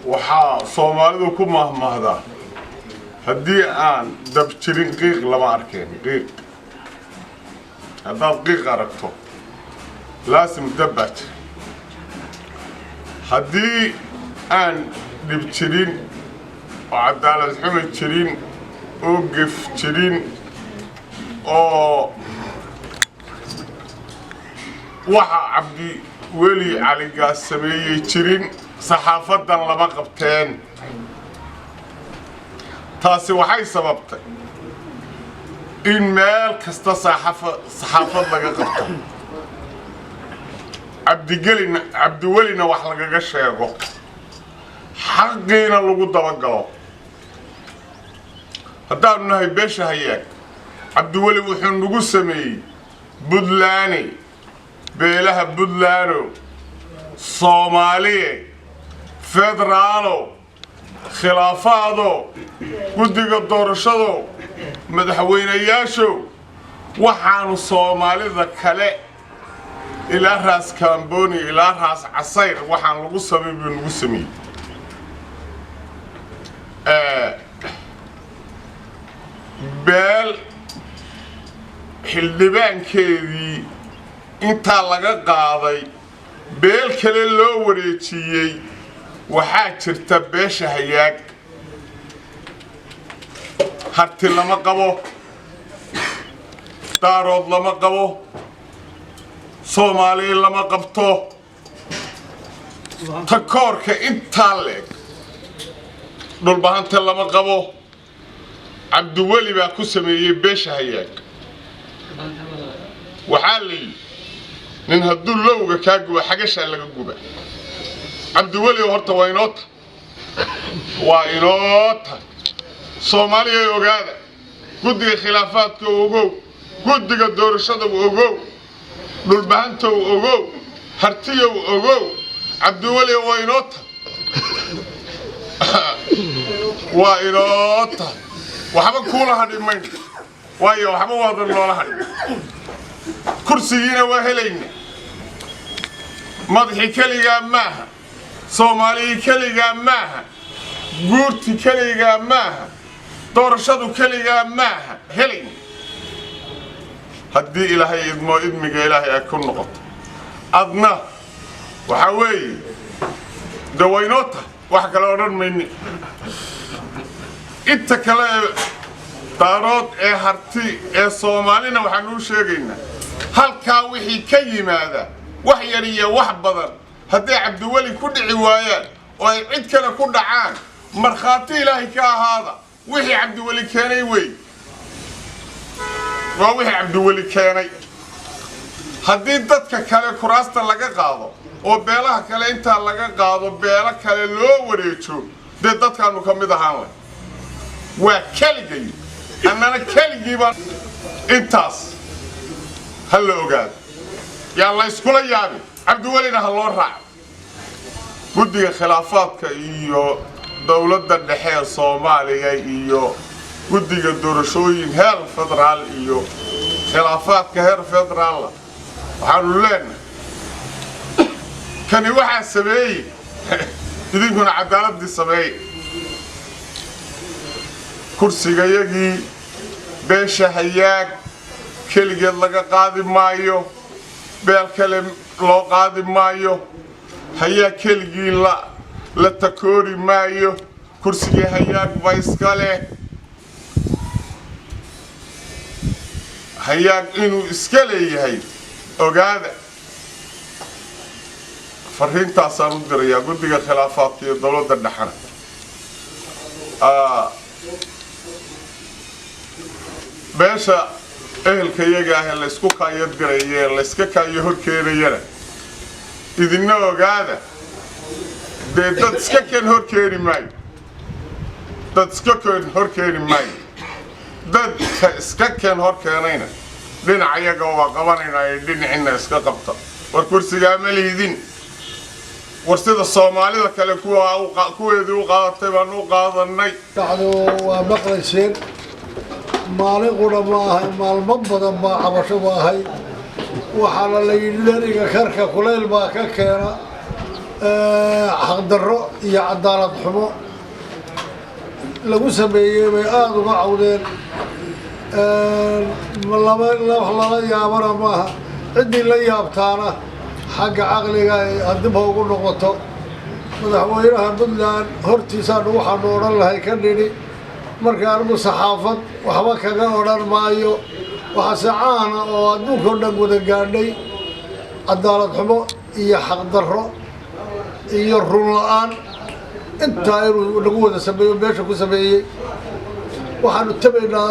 waxaa Soomaalidu ku mahmahda haddii aan dab jirin qiiq lama arkeen qiiq haddaad qiiq aragto laasim dabbat haddii aan dhib jirin oo cadaalad xumo jirin oo gef jirin oo waxa Cabdi Weli Cali Gaas sameeyay jirin saxaafadan lama qabteen taasi waxay sababtay in meel kasta saxaafad laga qabto Cabdi Welina wax lagaga sheego xaqiina lagu dabagalo haddaan nahay beesha Hayaag Cabdi Weli wuxuu nagu sameeyay Buntland beelaha Buntland Soomaaliya federaalo khilaafaado guddiga doorashado madaxweynayaashu waxaanu Soomaalida kale ilaa raas Kamboni ilaa raas Casayr waxaan lagu sameeyay beel xildhibaankeedii inta laga qaaday beel kale loo wareejiyay waxaa jirta beesha Hayaag harti lama qabo daarood lama qabo Soomaali lama qabto takoorka inta leeg dhulbahanta lama qabo Cabdi Weli baa ku sameeyay beesha Hayaag waxaa leeyahay nin hadduu lowga ka guba xagasha laga guba Cabdi Weli horta waa inoota Soomaaliya ogaada guddiga khilaafaadka ogow guddiga doorashada ogow dhulbahanta ogow hartiga ogow Cabdi Weli waa inoota waxba kula hadhimayn waayo waxba wada noola hadhin kursigiina waa helayna madaxi kaliya maaha Soomaali kaliya maaha guurti kaliya maaha doorashadu kaliya maaha helayna haddii Ilaahay idmiga Ilaahay ay ku noqoto adna waxa weeye dawaynota wax kale oo dhan mayni inta kale daarood ee harti ee Soomaalina waxaan u sheegaynaa halka wixii ka yimaada wax yar iyo wax badan haddii Cabdi Weli ku dhici waayaan oo ay cid kale ku dhacaan marxaati Ilaahay ka ahaada wixii Cabdi Weli keenay way waa wixii Cabdi Weli keenay haddii dadka kale kuraasta laga qaado oo beelaha kale inta laga qaado beela kale loo wareejo dadkaanu ka mid ahaan leh waa kaligay annana kaligiiba intaas hal ogaad yaa la iskula yaabi Cabdi Welina ha loo raaco guddiga khilaafaadka iyo dawladda dhexe ee Soomaaliya iyo guddiga doorashooyin heer federaal iyo khilaafaadka heer federaal waxaanu leenahay kani waxa sameeyay idinkuna cadaaladii sameeyay kursigayagii beesha Hayaag kaligeed laga qaadi maayo beel kale loo qaadi maayo Hayaag kaligii la takoori maayo kursiga Hayaag ba iska leh Hayaag inuu iska leeyahay ogaada fariintaas aan u dirayaa guddiga khilaafaadka iyo dawladda dhaxana beesha ehelka iyaga ah la isku kaayad gareeyay la iska kaayo horkeenayana idinna ogaada dad iska keen horkeeni maayo dad iska keen horkeenayna dhinac iyaga waa qabanayna dhinacina iska qabta war kursiga ma liidin warsida Soomaalida kale kuweedii u qaadatay baan u qaadanay waa maqlayseen maalin qura ma ahay maalmo badan baa cabasho ma ahay waxaana la yidhi dheriga karka kuleyl baa ka keena حق درو يا عدالة حمو لو سميه بيقاد وقعودين والله يا مرة ما عندي اللي يابتانا حق عقلي هدبه وقول نقطه مدحوينها بدلان هرتيسان waxaan oran lahay ka dhini markaan saxaafad waxba kaga oran maayo waxa sacaan oo adduunka dhan wada gaadhay cadaalad xumo iyo xaq darro iyo run la'aan inta ay lagu wada sameeyo meesha ku sameeyay waxaan tabaynaa